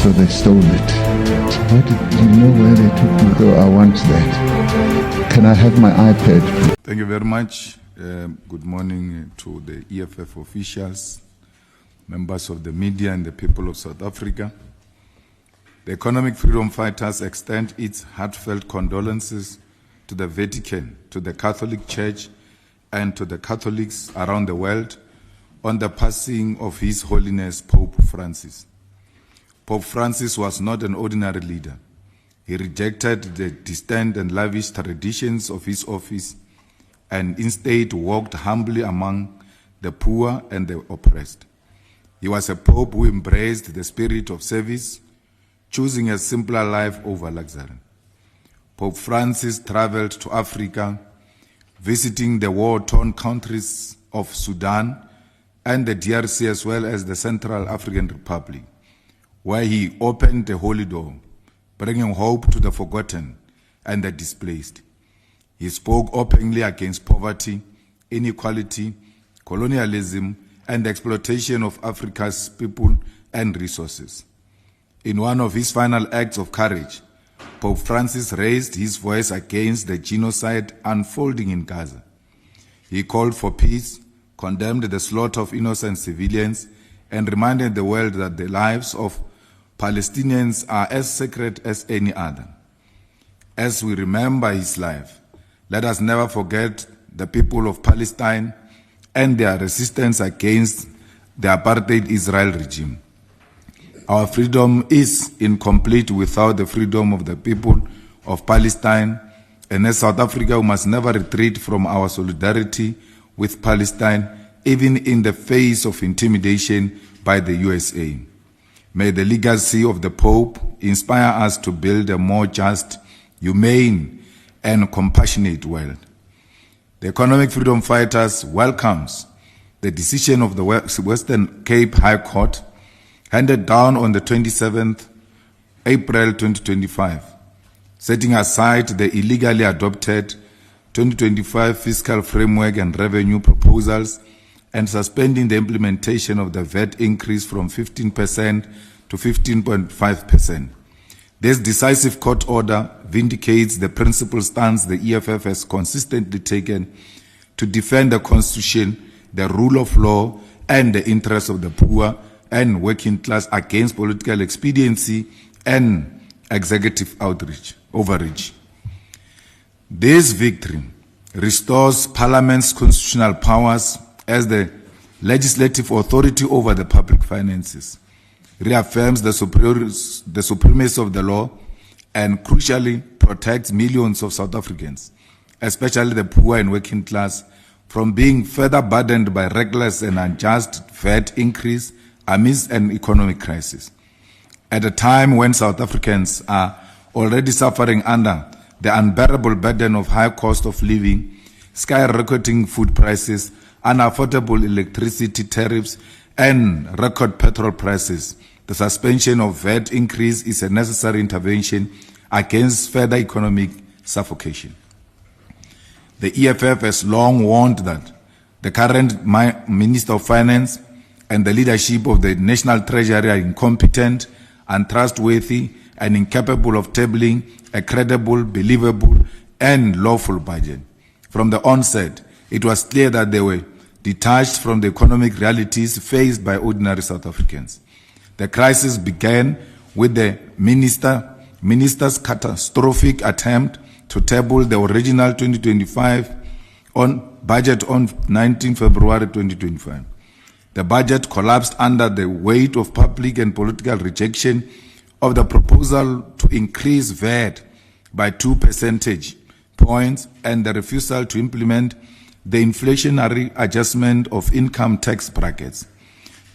So they stole it. Why did you know where they took me? So I want that. Can I have my iPad? Thank you very much. Good morning to the EFF officials, members of the media and the people of South Africa. The economic freedom fighters extend its heartfelt condolences to the Vatican, to the Catholic Church, and to the Catholics around the world on the passing of His Holiness Pope Francis. Pope Francis was not an ordinary leader. He rejected the distant and lavish traditions of his office and instead walked humbly among the poor and the oppressed. He was a pope who embraced the spirit of service, choosing a simpler life over luxury. Pope Francis traveled to Africa, visiting the war-torn countries of Sudan and the DRC as well as the Central African Republic, where he opened a holy door, bringing hope to the forgotten and the displaced. He spoke openly against poverty, inequality, colonialism, and the exploitation of Africa's people and resources. In one of his final acts of courage, Pope Francis raised his voice against the genocide unfolding in Gaza. He called for peace, condemned the slaughter of innocent civilians, and reminded the world that the lives of Palestinians are as sacred as any other. As we remember his life, let us never forget the people of Palestine and their resistance against the apartheid Israel regime. Our freedom is incomplete without the freedom of the people of Palestine, and as South Africa, we must never retreat from our solidarity with Palestine, even in the face of intimidation by the USA. May the legacy of the Pope inspire us to build a more just, humane, and compassionate world. The economic freedom fighters welcomes the decision of the Western Cape High Court handed down on the 27th April 2025, setting aside the illegally adopted 2025 fiscal framework and revenue proposals and suspending the implementation of the VAT increase from 15% to 15.5%. This decisive court order vindicates the principal stance the EFF has consistently taken to defend the Constitution, the rule of law, and the interests of the poor and working class against political expediency and executive overreach. This victory restores Parliament's constitutional powers as the legislative authority over the public finances, reaffirms the supremacy of the law, and crucially protects millions of South Africans, especially the poor and working class, from being further burdened by reckless and unjust VAT increase amidst an economic crisis. At a time when South Africans are already suffering under the unbearable burden of high cost of living, skyrocketing food prices, unaffordable electricity tariffs, and record petrol prices, the suspension of VAT increase is a necessary intervention against further economic suffocation. The EFF has long warned that the current Minister of Finance and the leadership of the National Treasury are incompetent, untrustworthy, and incapable of tabling a credible, believable, and lawful budget. From the onset, it was clear that they were detached from the economic realities faced by ordinary South Africans. The crisis began with the minister's catastrophic attempt to table the original 2025 budget on 19 February 2025. The budget collapsed under the weight of public and political rejection of the proposal to increase VAT by 2 percentage points and the refusal to implement the inflationary adjustment of income tax brackets.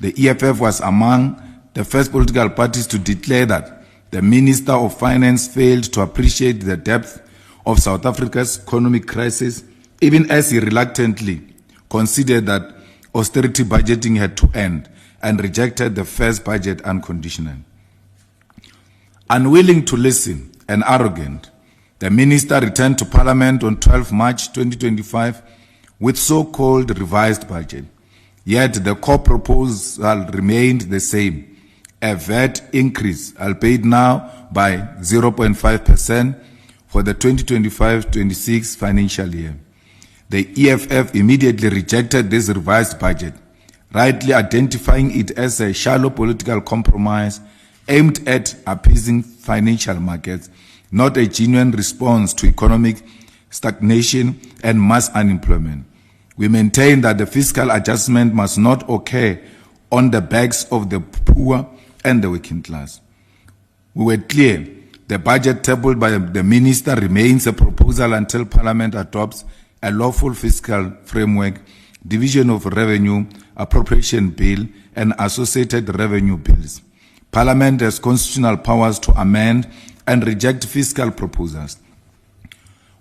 The EFF was among the first political parties to declare that the Minister of Finance failed to appreciate the depth of South Africa's economic crisis, even as he reluctantly considered that austerity budgeting had to end and rejected the first budget unconditionally. Unwilling to listen and arrogant, the minister returned to Parliament on 12 March 2025 with so-called revised budget. Yet the core proposal remained the same, a VAT increase, albeit now by 0.5% for the 2025-26 financial year. The EFF immediately rejected this revised budget, rightly identifying it as a shallow political compromise aimed at appeasing financial markets, not a genuine response to economic stagnation and mass unemployment. We maintain that the fiscal adjustment must not occur on the backs of the poor and the working class. We were clear. The budget tabled by the minister remains a proposal until Parliament adopts a lawful fiscal framework, division of revenue, appropriation bill, and associated revenue bills. Parliament has constitutional powers to amend and reject fiscal proposals.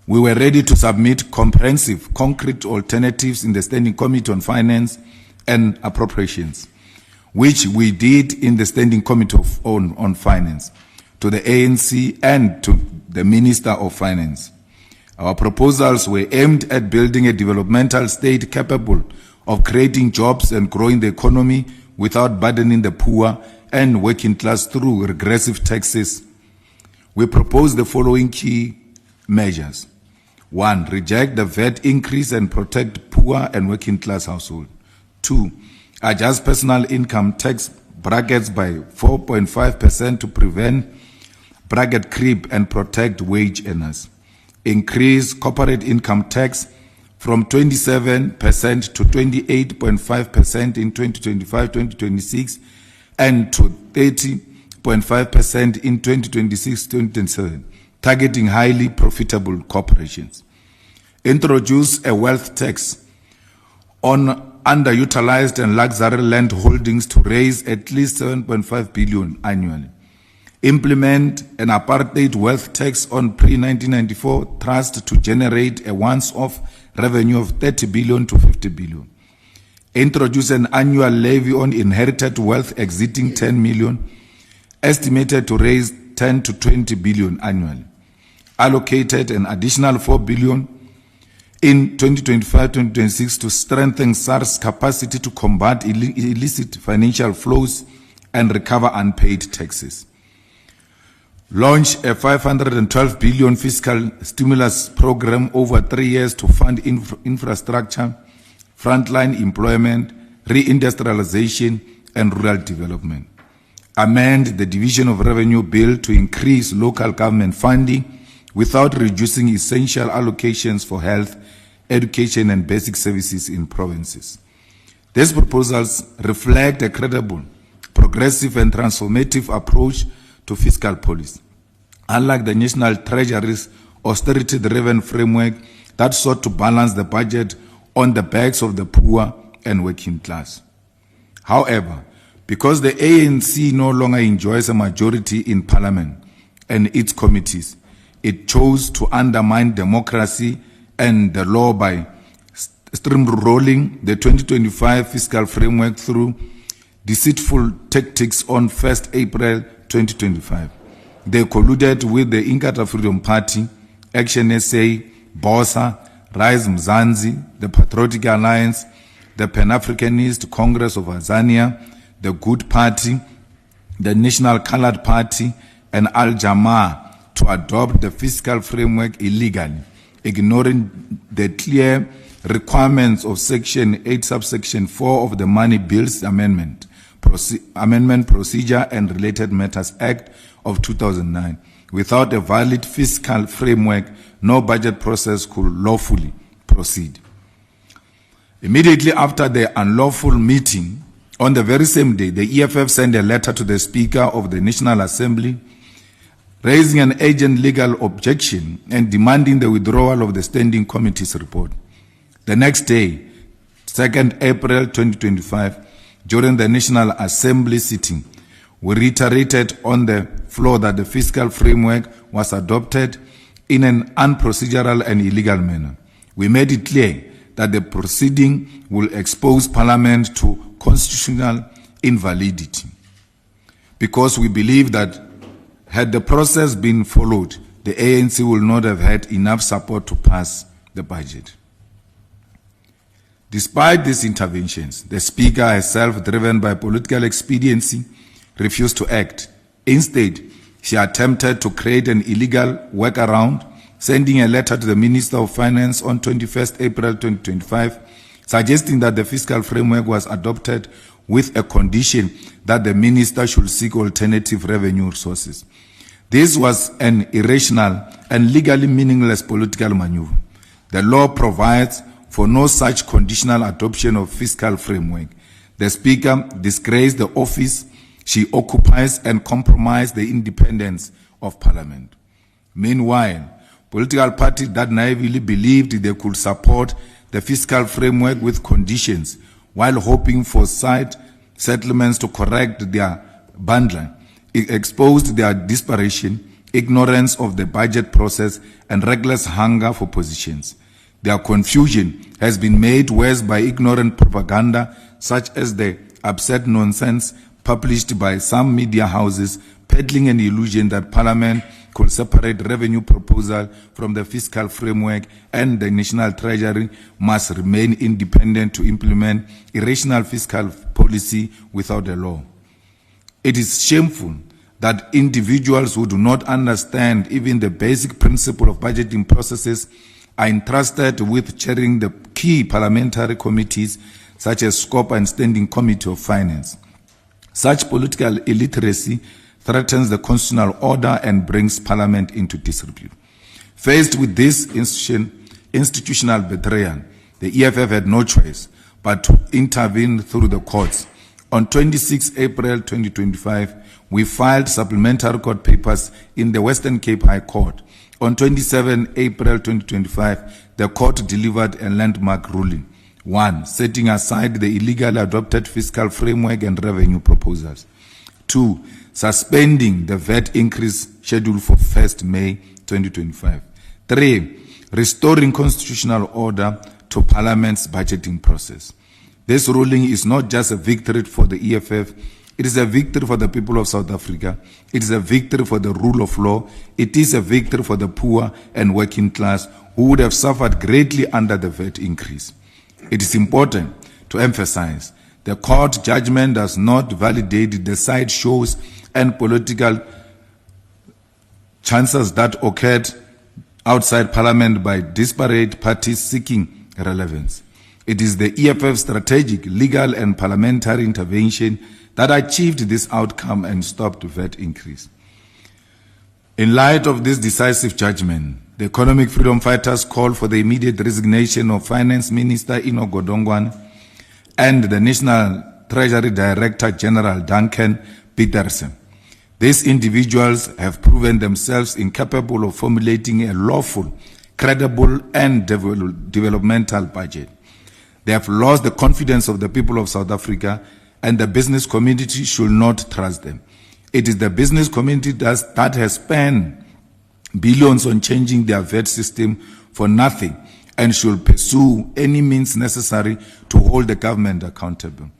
We were ready to submit comprehensive, concrete alternatives in the Standing Committee on Finance and Appropriations, which we did in the Standing Committee on Finance, to the ANC and to the Minister of Finance. Our proposals were aimed at building a developmental state capable of creating jobs and growing the economy without burdening the poor and working class through regressive taxes. We propose the following key measures. 1. Reject the VAT increase and protect poor and working class households. 2. Adjust personal income tax brackets by 4.5% to prevent bracket creep and protect wage earners. Increase corporate income tax from 27% to 28.5% in 2025-2026 and to 30.5% in 2026-2027, targeting highly profitable corporations. Introduce a wealth tax on underutilized and luxury land holdings to raise at least 7.5 billion annually. Implement an apartheid wealth tax on pre-1994 trust to generate a once-off revenue of 30 billion to 50 billion. Introduce an annual levy on inherited wealth exceeding 10 million, estimated to raise 10 to 20 billion annually. Allocated an additional 4 billion in 2025-2026 to strengthen SARS capacity to combat illicit financial flows and recover unpaid taxes. Launch a 512 billion fiscal stimulus program over 3 years to fund infrastructure, frontline employment, reindustrialization, and rural development. Amend the division of revenue bill to increase local government funding without reducing essential allocations for health, education, and basic services in provinces. These proposals reflect a credible, progressive, and transformative approach to fiscal policy, unlike the National Treasury's austerity-driven framework that sought to balance the budget on the backs of the poor and working class. However, because the ANC no longer enjoys a majority in Parliament and its committees, it chose to undermine democracy and the law by steamrolling the 2025 fiscal framework through deceitful tactics on 1st April 2025. They colluded with the Inkatha Freedom Party, Action SA, BOSA, Rise Mzansi, the Patriotic Alliance, the Pan-Africanist Congress of Azania, the Good Party, the National Colored Party, and Al-Jamaa to adopt the fiscal framework illegally, ignoring the clear requirements of Section 8, subsection 4 of the Money Bills Amendment Procedure and Related Matters Act of 2009. Without a valid fiscal framework, no budget process could lawfully proceed. Immediately after the unlawful meeting, on the very same day, the EFF sent a letter to the Speaker of the National Assembly raising an urgent legal objection and demanding the withdrawal of the Standing Committee's report. The next day, 2nd April 2025, during the National Assembly sitting, we reiterated on the floor that the fiscal framework was adopted in an unprocedural and illegal manner. We made it clear that the proceeding will expose Parliament to constitutional invalidity, because we believe that had the process been followed, the ANC will not have had enough support to pass the budget. Despite these interventions, the Speaker herself, driven by political expediency, refused to act. Instead, she attempted to create an illegal workaround, sending a letter to the Minister of Finance on 21st April 2025, suggesting that the fiscal framework was adopted with a condition that the minister should seek alternative revenue sources. This was an irrational and legally meaningless political maneuver. The law provides for no such conditional adoption of fiscal framework. The Speaker disgraced the office she occupies and compromised the independence of Parliament. Meanwhile, political parties that naively believed they could support the fiscal framework with conditions while hoping for side settlements to correct their bundling, exposed their desperation, ignorance of the budget process, and reckless hunger for positions. Their confusion has been made worse by ignorant propaganda such as the absurd nonsense published by some media houses peddling an illusion that Parliament could separate revenue proposal from the fiscal framework and the National Treasury must remain independent to implement irrational fiscal policy without a law. It is shameful that individuals who do not understand even the basic principle of budgeting processes are entrusted with chairing the key parliamentary committees such as Scope and Standing Committee of Finance. Such political illiteracy threatens the constitutional order and brings Parliament into disrepute. Faced with this institutional betrayal, the EFF had no choice but to intervene through the courts. On 26 April 2025, we filed supplementary court papers in the Western Cape High Court. On 27 April 2025, the court delivered a landmark ruling. 1. Setting aside the illegally adopted fiscal framework and revenue proposals. 2. Suspending the VAT increase scheduled for 1st May 2025. 3. Restoring constitutional order to Parliament's budgeting process. This ruling is not just a victory for the EFF, it is a victory for the people of South Africa. It is a victory for the rule of law. It is a victory for the poor and working class who would have suffered greatly under the VAT increase. It is important to emphasize the court judgment does not validate the side shows and political chances that occurred outside Parliament by disparate parties seeking relevance. It is the EFF's strategic, legal and parliamentary intervention that achieved this outcome and stopped the VAT increase. In light of this decisive judgment, the economic freedom fighters called for the immediate resignation of Finance Minister Ino Godongwana and the National Treasury Director General Duncan Peterson. These individuals have proven themselves incapable of formulating a lawful, credible and developmental budget. They have lost the confidence of the people of South Africa, and the business community should not trust them. It is the business community that has spent billions on changing their VAT system for nothing and should pursue any means necessary to hold the government accountable.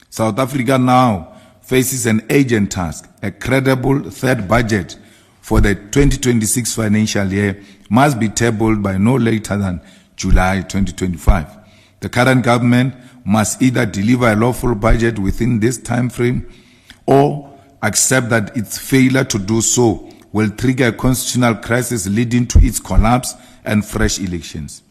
South Africa now faces an urgent task. A credible third budget for the 2026 financial year must be tabled by no later than July 2025. The current government must either deliver a lawful budget within this time frame or accept that its failure to do so will trigger a constitutional crisis leading to its collapse and fresh elections.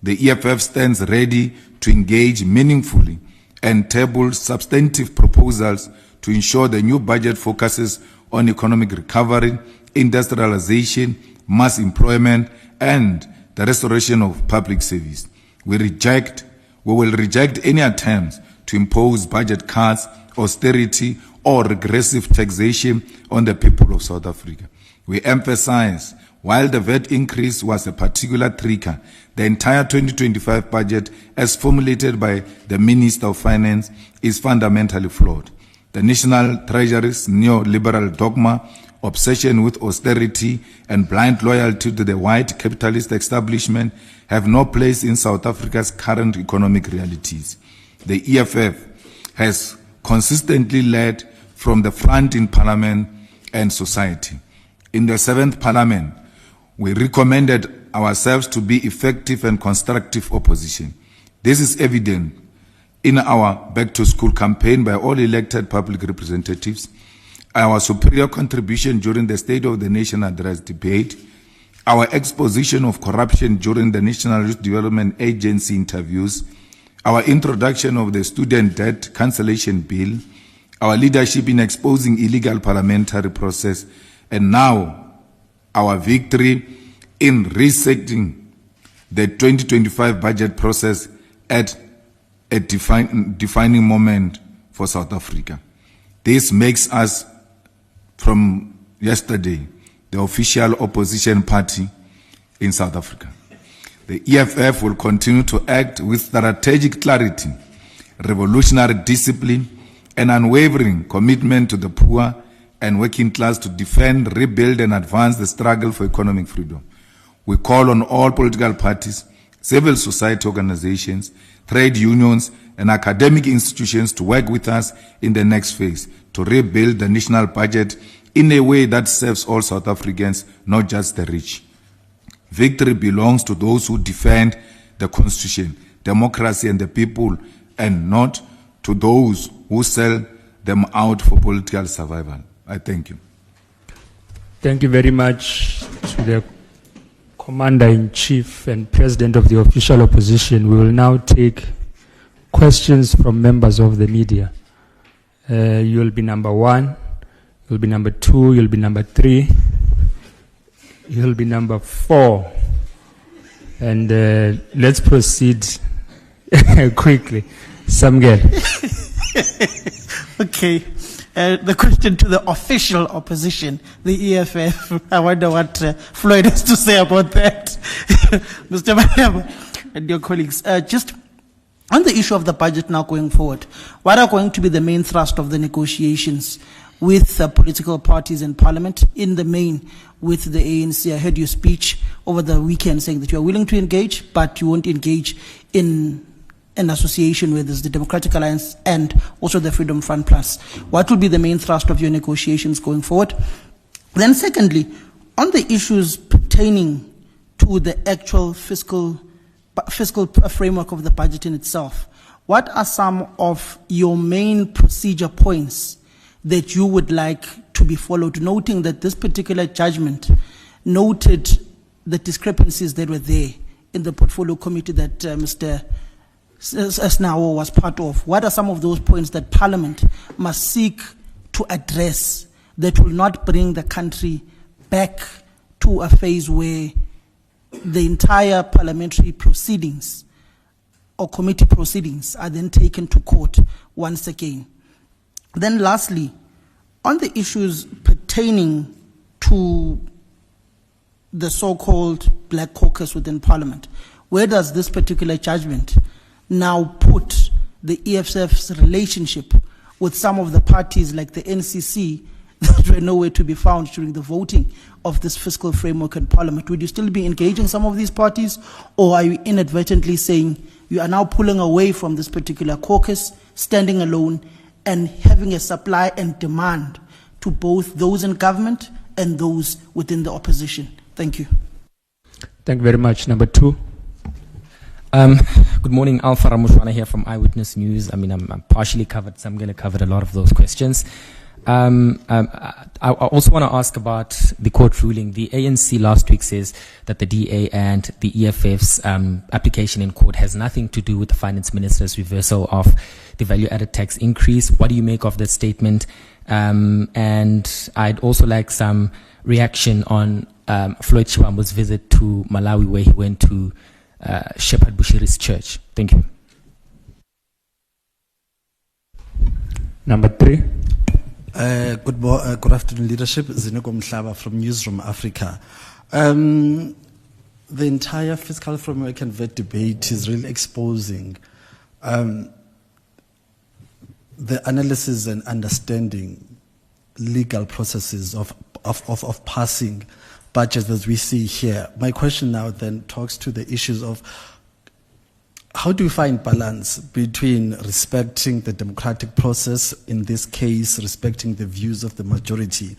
The EFF stands ready to engage meaningfully and table substantive proposals to ensure the new budget focuses on economic recovery, industrialization, mass employment, and the restoration of public service. We will reject any attempts to impose budget cuts, austerity, or regressive taxation on the people of South Africa. We emphasize, while the VAT increase was a particular trigger, the entire 2025 budget, as formulated by the Minister of Finance, is fundamentally flawed. The National Treasury's neoliberal dogma, obsession with austerity, and blind loyalty to the white capitalist establishment have no place in South Africa's current economic realities. The EFF has consistently led from the front in Parliament and society. In the 7th Parliament, we recommended ourselves to be effective and constructive opposition. This is evident in our Back to School campaign by all elected public representatives, our superior contribution during the State of the Nation address debate, our exposition of corruption during the National Youth Development Agency interviews, our introduction of the student debt cancellation bill, our leadership in exposing illegal parliamentary process, and now our victory in resetting the 2025 budget process at a defining moment for South Africa. This makes us, from yesterday, the official opposition party in South Africa. The EFF will continue to act with strategic clarity, revolutionary discipline, and unwavering commitment to the poor and working class to defend, rebuild, and advance the struggle for economic freedom. We call on all political parties, civil society organizations, trade unions, and academic institutions to work with us in the next phase to rebuild the national budget in a way that serves all South Africans, not just the rich. Victory belongs to those who defend the Constitution, democracy, and the people, and not to those who sell them out for political survival. I thank you. Thank you very much to the Commander-in-Chief and President of the official opposition. We will now take questions from members of the media. You'll be number 1, you'll be number 2, you'll be number 3, you'll be number 4. And let's proceed quickly. Samgel. Okay. The question to the official opposition, the EFF. I wonder what Floyd has to say about that. Mr. Malema and your colleagues. Just on the issue of the budget now going forward, what are going to be the main thrust of the negotiations with political parties in Parliament, in the main with the ANC? I heard your speech over the weekend saying that you are willing to engage, but you won't engage in an association with the Democratic Alliance and also the Freedom Front Plus. What will be the main thrust of your negotiations going forward? Then secondly, on the issues pertaining to the actual fiscal framework of the budget in itself, what are some of your main procedure points that you would like to be followed, noting that this particular judgment noted the discrepancies that were there in the portfolio committee that Mr. Asnawo was part of? What are some of those points that Parliament must seek to address that will not bring the country back to a phase where the entire parliamentary proceedings or committee proceedings are then taken to court once again? Then lastly, on the issues pertaining to the so-called Black Caucus within Parliament, where does this particular judgment now put the EFF's relationship with some of the parties like the NCC that were nowhere to be found during the voting of this fiscal framework in Parliament? Would you still be engaging some of these parties, or are you inadvertently saying you are now pulling away from this particular caucus, standing alone, and having a supply and demand to both those in government and those within the opposition? Thank you. Thank you very much. Number 2. Good morning, Alpha Ramushwana here from Eyewitness News. I mean, I'm partially covered, so I'm going to cover a lot of those questions. I also want to ask about the court ruling. The ANC last week says that the DA and the EFF's application in court has nothing to do with the finance minister's reversal of the value-added tax increase. What do you make of that statement? And I'd also like some reaction on Floyd Chiwambo's visit to Malawi, where he went to Shepherd Bushiri's church. Thank you. Number 3. Good afternoon, leadership. Zineko Mhlaba from Newsroom Africa. The entire fiscal framework and VAT debate is really exposing the analysis and understanding legal processes of passing budgets as we see here. My question now then talks to the issues of how do you find balance between respecting the democratic process, in this case, respecting the views of the majority,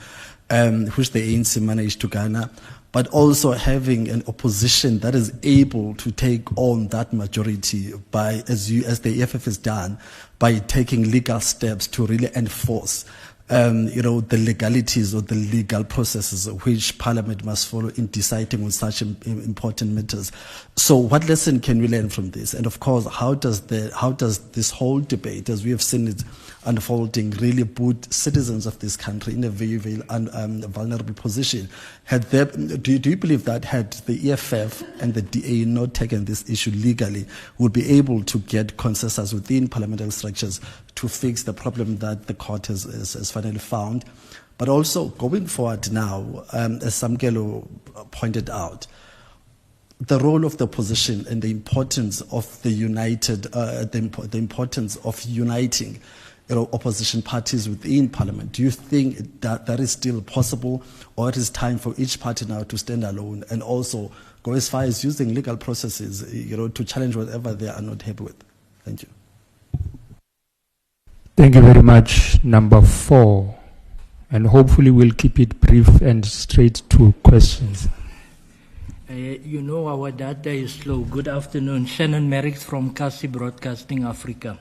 which the ANC managed to garner, but also having an opposition that is able to take on that majority by, as the EFF has done, by taking legal steps to really enforce the legalities or the legal processes which Parliament must follow in deciding on such important matters. So what lesson can we learn from this? And of course, how does this whole debate, as we have seen it unfolding, really put citizens of this country in a very, very vulnerable position? Do you believe that had the EFF and the DA not taken this issue legally, would be able to get consensus within parliamentary structures to fix the problem that the court has finally found? But also, going forward now, as Samkelo pointed out, the role of the opposition and the importance of the importance of uniting opposition parties within Parliament. Do you think that that is still possible, or it is time for each party now to stand alone and also go as far as using legal processes, to challenge whatever they are not happy with? Thank you. Thank you very much. Number 4. And hopefully we'll keep it brief and straight to questions. Our data is slow. Good afternoon. Shannon Merrick from Kasi Broadcasting Africa.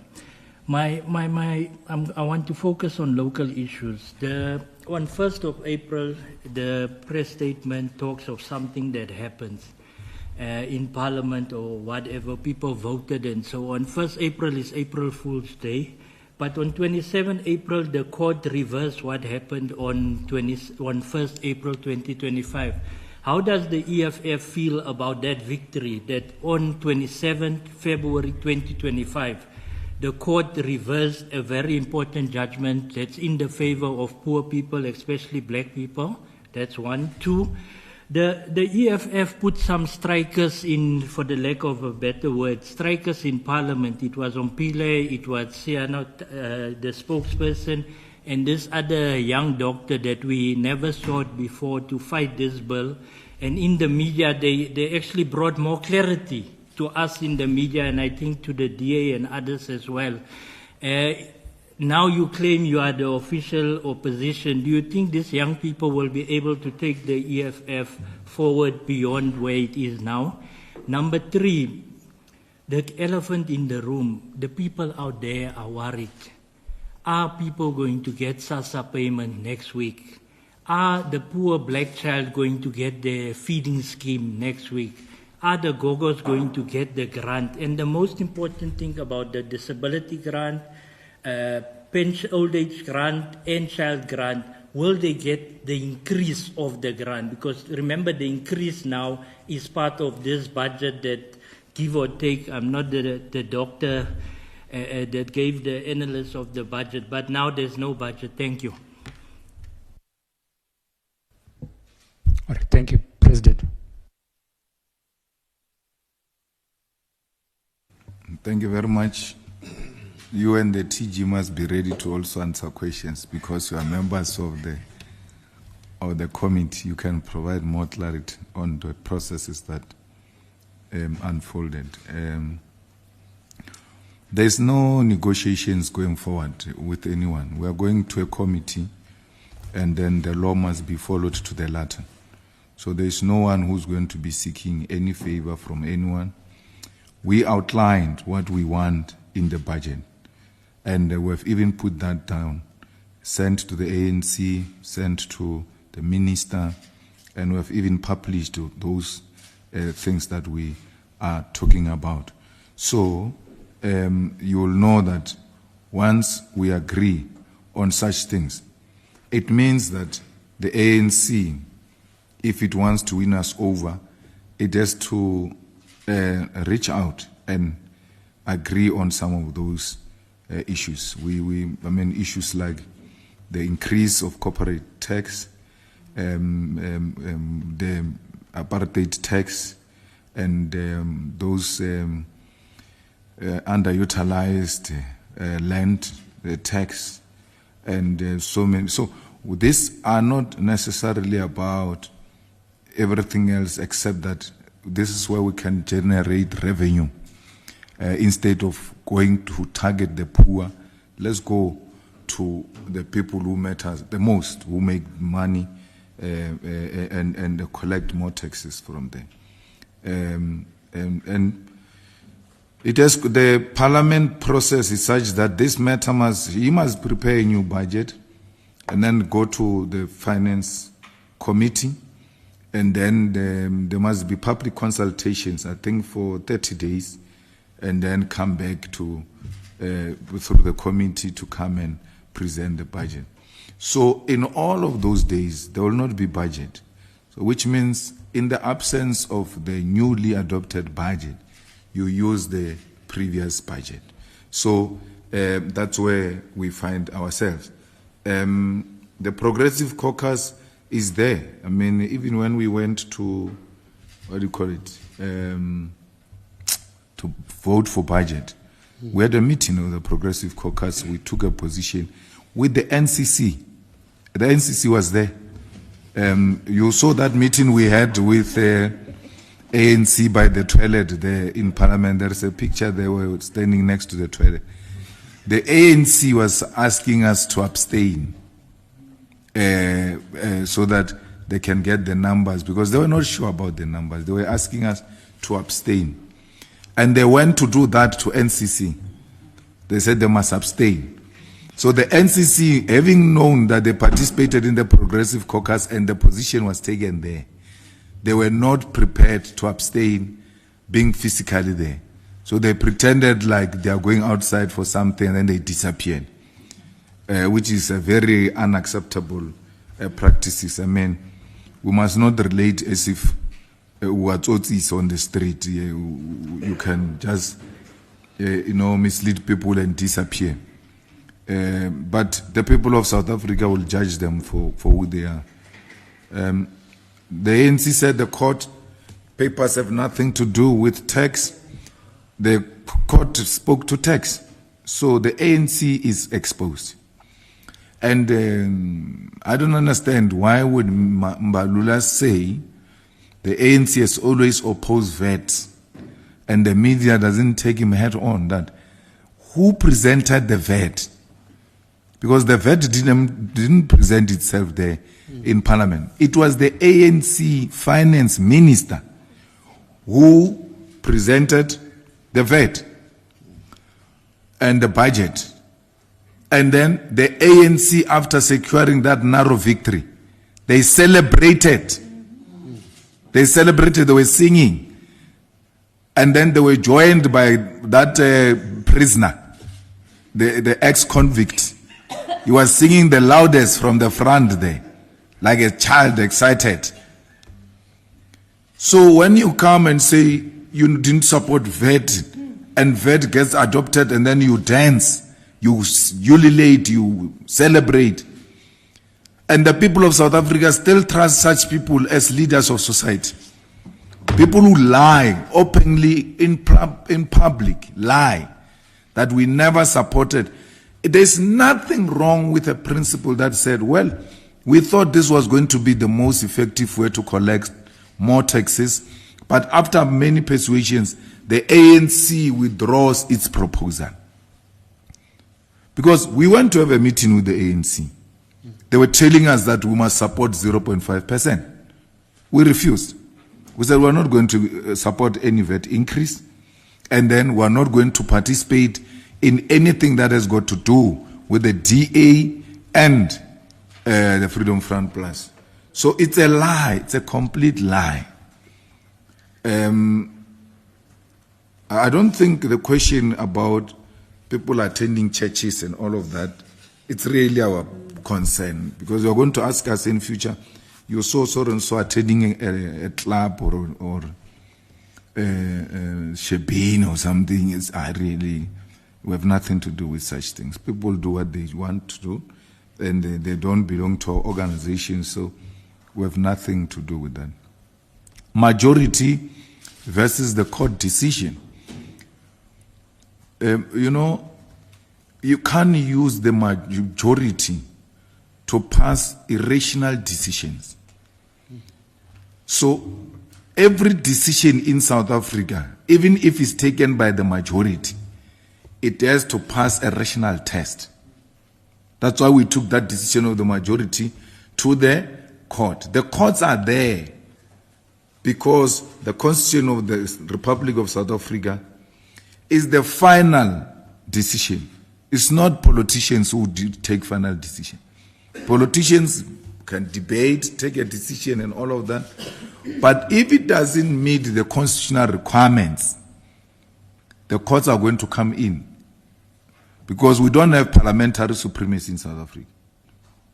I want to focus on local issues. On 1st of April, the press statement talks of something that happens in Parliament or whatever. People voted and so on. 1st April is April Fool's Day. But on 27 April, the court reversed what happened on 1st April 2025. How does the EFF feel about that victory, that on 27 February 2025, the court reversed a very important judgment that's in the favor of poor people, especially black people? That's one. 2, the EFF put some strikers in, for the lack of a better word, strikers in Parliament. It was Ompile, it was Siano, the spokesperson, and this other young doctor that we never saw before to fight this bill. And in the media, they actually brought more clarity to us in the media, and I think to the DA and others as well. Now you claim you are the official opposition. Do you think these young people will be able to take the EFF forward beyond where it is now? Number 3, the elephant in the room. The people out there are worried. Are people going to get SASSA payment next week? Are the poor black child going to get their feeding scheme next week? Are the Gogos going to get the grant? And the most important thing about the disability grant, pension, old age grant, and child grant, will they get the increase of the grant? Because remember, the increase now is part of this budget that, give or take, I'm not the doctor that gave the analysis of the budget, but now there's no budget. Thank you. All right, thank you, President. Thank you very much. You and the TG must be ready to also answer questions because you are members of the committee. You can provide more clarity on the processes that unfolded. There's no negotiations going forward with anyone. We are going to a committee, and then the law must be followed to the letter. So there's no one who's going to be seeking any favor from anyone. We outlined what we want in the budget, and we've even put that down, sent to the ANC, sent to the minister, and we've even published those things that we are talking about. So you will know that once we agree on such things, it means that the ANC, if it wants to win us over, it has to reach out and agree on some of those issues. Issues like the increase of corporate tax, the apartheid tax, and those underutilized land tax, and so many. So these are not necessarily about everything else, except that this is where we can generate revenue. Instead of going to target the poor, let's go to the people who matter the most, who make money, and collect more taxes from them. And it has, the parliament process is such that this matter must prepare a new budget, and then go to the finance committee, and then there must be public consultations, I think for 30 days, and then come back to through the committee to come and present the budget. So in all of those days, there will not be budget. So which means in the absence of the newly adopted budget, you use the previous budget. So that's where we find ourselves. The Progressive Caucus is there. I mean, even when we went to, what do you call it, to vote for budget, we had a meeting of the Progressive Caucus. We took a position with the NCC. The NCC was there. You saw that meeting we had with ANC by the toilet there in Parliament. There's a picture they were standing next to the toilet. The ANC was asking us to abstain so that they can get the numbers, because they were not sure about the numbers. They were asking us to abstain. And they went to do that to NCC. They said they must abstain. So the NCC, having known that they participated in the Progressive Caucus and the position was taken there, they were not prepared to abstain being physically there. So they pretended like they are going outside for something and then they disappeared, which is a very unacceptable practices. I mean, we must not relate as if what is on the street. You can just, mislead people and disappear. But the people of South Africa will judge them for who they are. The ANC said the court papers have nothing to do with tax. The court spoke to tax. So the ANC is exposed. And I don't understand why would Mbalula say the ANC has always opposed VAT and the media doesn't take him head on. That who presented the VAT? Because the VAT didn't present itself there in Parliament. It was the ANC finance minister who presented the VAT and the budget. And then the ANC, after securing that narrow victory, they celebrated. They were singing. And then they were joined by that prisoner, the ex-convict. He was singing the loudest from the front there, like a child excited. So when you come and say you didn't support VAT, and VAT gets adopted, and then you dance, you ululate, you celebrate, and the people of South Africa still trust such people as leaders of society. People who lie openly in public, lie, that we never supported. There's nothing wrong with a principle that said, well, we thought this was going to be the most effective way to collect more taxes, but after many persuasions, the ANC withdraws its proposal. Because we went to have a meeting with the ANC. They were telling us that we must support 0.5%. We refused. We said we're not going to support any VAT increase, and then we're not going to participate in anything that has got to do with the DA and the Freedom Front Plus. So it's a lie. It's a complete lie. I don't think the question about people attending churches and all of that, it's really our concern, because you're going to ask us in future, you saw so-and-so attending a club or shebeen or something. We have nothing to do with such things. People do what they want to do, and they don't belong to our organization, so we have nothing to do with that. Majority versus the court decision. You can't use the majority to pass irrational decisions. So every decision in South Africa, even if it's taken by the majority, it has to pass a rational test. That's why we took that decision of the majority to the court. The courts are there because the Constitution of the Republic of South Africa is the final decision. It's not politicians who take final decision. Politicians can debate, take a decision and all of that. But if it doesn't meet the constitutional requirements, the courts are going to come in. Because we don't have parliamentary supremacy in South Africa.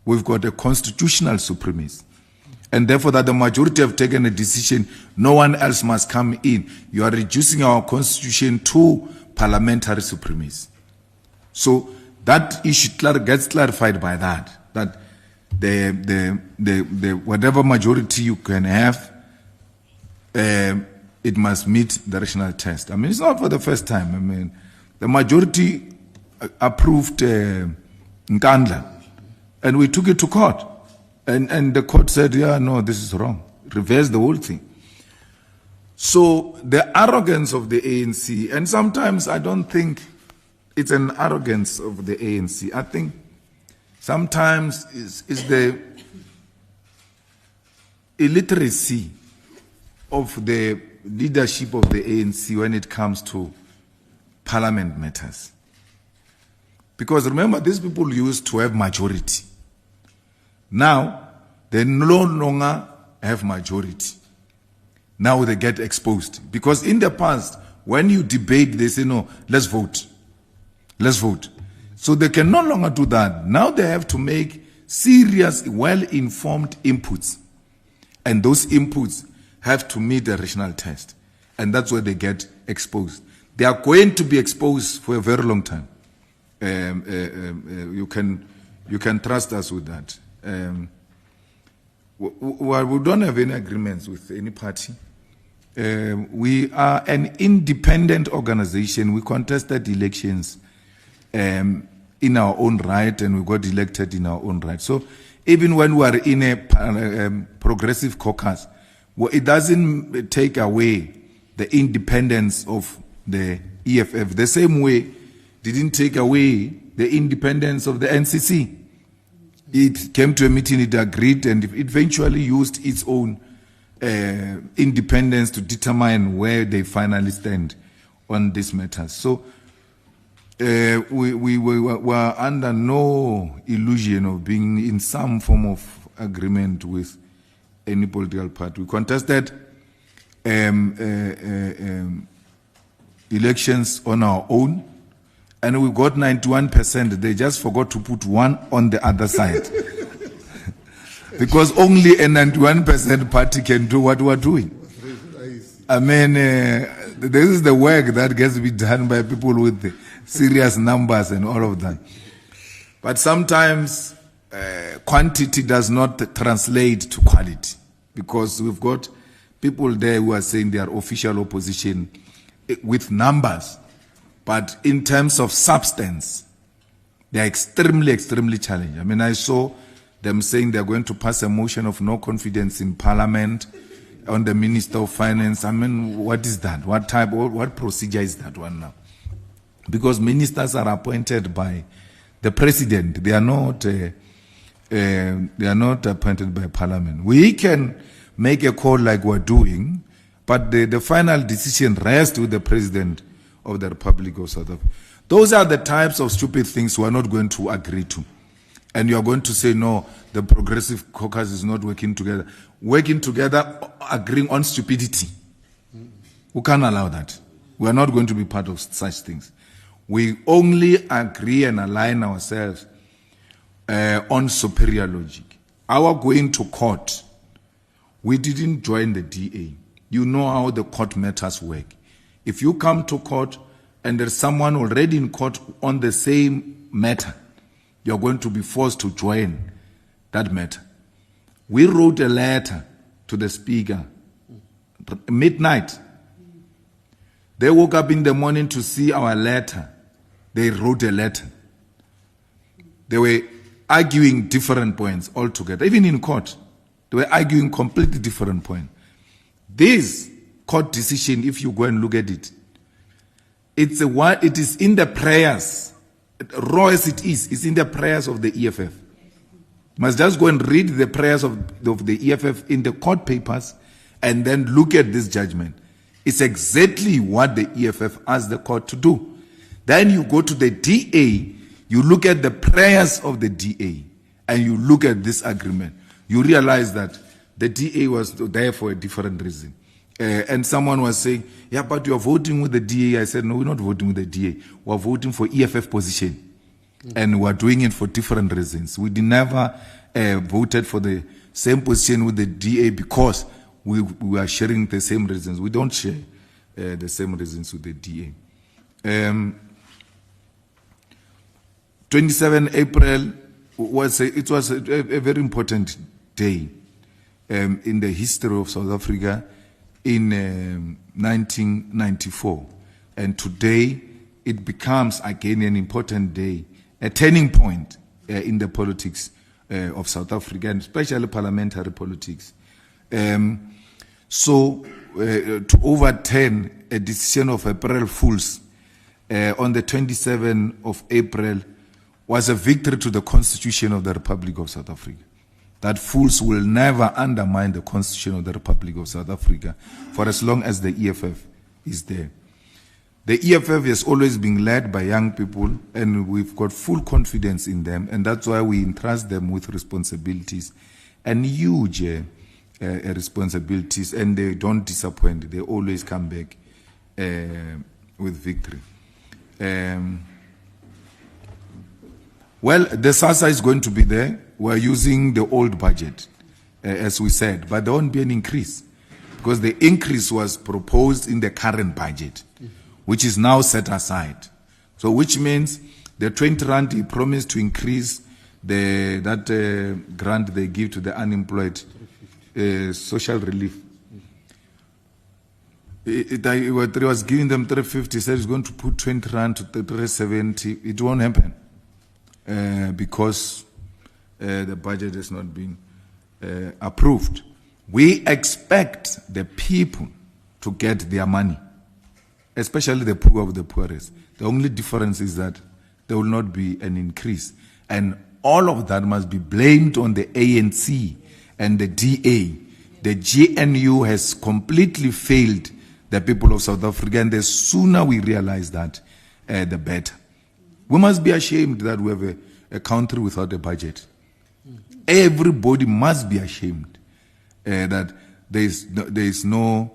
We've got a constitutional supremacy. And therefore that the majority have taken a decision, no one else must come in. You are reducing our constitution to parliamentary supremacy. So that issue gets clarified by that the whatever majority you can have, it must meet the rational test. I mean, it's not for the first time. I mean, the majority approved Nkandla, and we took it to court. And the court said, yeah, no, this is wrong. Reverse the whole thing. So the arrogance of the ANC, and sometimes I don't think it's an arrogance of the ANC. I think sometimes it's the illiteracy of the leadership of the ANC when it comes to parliament matters. Because remember, these people used to have majority. Now, they no longer have majority. Now they get exposed. Because in the past, when you debate, they say, no, let's vote. Let's vote. So they can no longer do that. Now they have to make serious, well-informed inputs. And those inputs have to meet the rational test. And that's where they get exposed. They are going to be exposed for a very long time. You can trust us with that. We don't have any agreements with any party. We are an independent organization. We contested elections in our own right, and we got elected in our own right. So even when we are in a progressive caucus, well, it doesn't take away the independence of the EFF. The same way didn't take away the independence of the NCC. It came to a meeting, it agreed, and it eventually used its own independence to determine where they finally stand on this matter. So we were under no illusion of being in some form of agreement with any political party. We contested elections on our own, and we got 91%. They just forgot to put one on the other side. Because only a 91% party can do what we're doing. I mean, this is the work that gets to be done by people with serious numbers and all of that. But sometimes quantity does not translate to quality, because we've got people there who are saying they are official opposition with numbers. But in terms of substance, they are extremely, extremely challenging. I mean, I saw them saying they're going to pass a motion of no confidence in Parliament on the Minister of Finance. I mean, what is that? What procedure is that one now? Because ministers are appointed by the President. They are not appointed by Parliament. We can make a call like we're doing, but the final decision rests with the President of the Republic of South Africa. Those are the types of stupid things we are not going to agree to. And you are going to say, no, the Progressive Caucus is not working together. Working together, agreeing on stupidity. We can't allow that. We are not going to be part of such things. We only agree and align ourselves on superior logic. Our going to court, we didn't join the DA. You know how the court matters work. If you come to court and there's someone already in court on the same matter, you're going to be forced to join that matter. We wrote a letter to the Speaker, midnight. They woke up in the morning to see our letter. They wrote a letter. They were arguing different points altogether. Even in court, they were arguing completely different points. This court decision, if you go and look at it, it is in the prayers, raw as it is, it's in the prayers of the EFF. You must just go and read the prayers of the EFF in the court papers and then look at this judgment. It's exactly what the EFF asked the court to do. Then you go to the DA, you look at the prayers of the DA, and you look at this agreement, you realize that the DA was there for a different reason. And someone was saying, yeah, but you are voting with the DA. I said, no, we're not voting with the DA. We're voting for EFF position. And we're doing it for different reasons. We never voted for the same position with the DA because we are sharing the same reasons. We don't share the same reasons with the DA. 27 April was a very important day in the history of South Africa in 1994. And today it becomes again an important day, a turning point in the politics of South Africa, and especially parliamentary politics. So to overturn a decision of April Fools on the 27th of April was a victory to the Constitution of the Republic of South Africa. That fools will never undermine the Constitution of the Republic of South Africa for as long as the EFF is there. The EFF has always been led by young people, and we've got full confidence in them, and that's why we entrust them with responsibilities and huge responsibilities, and they don't disappoint. They always come back with victory. Well, the SASSA is going to be there. We're using the old budget, as we said, but there won't be an increase because the increase was proposed in the current budget, which is now set aside. So which means the 20 rand he promised to increase that grant they give to the unemployed, social relief. It was giving them 350, said it's going to put 20 rand to 370. It won't happen because the budget has not been approved. We expect the people to get their money, especially the poor of the poorest. The only difference is that there will not be an increase. And all of that must be blamed on the ANC and the DA. The GNU has completely failed the people of South Africa, and the sooner we realize that, the better. We must be ashamed that we have a country without a budget. Everybody must be ashamed that there is no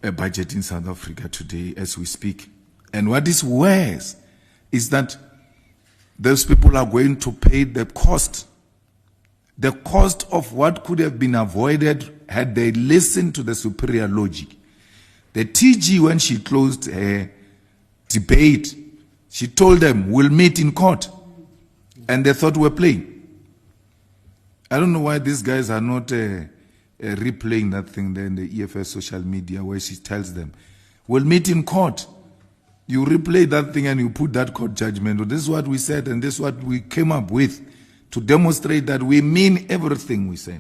budget in South Africa today as we speak. And what is worse is that those people are going to pay the cost of what could have been avoided had they listened to the superior logic. The TG, when she closed her debate, she told them, we'll meet in court. And they thought we were playing. I don't know why these guys are not replaying that thing there in the EFF social media where she tells them, we'll meet in court. You replay that thing and you put that court judgment. Well, this is what we said and this is what we came up with to demonstrate that we mean everything we say.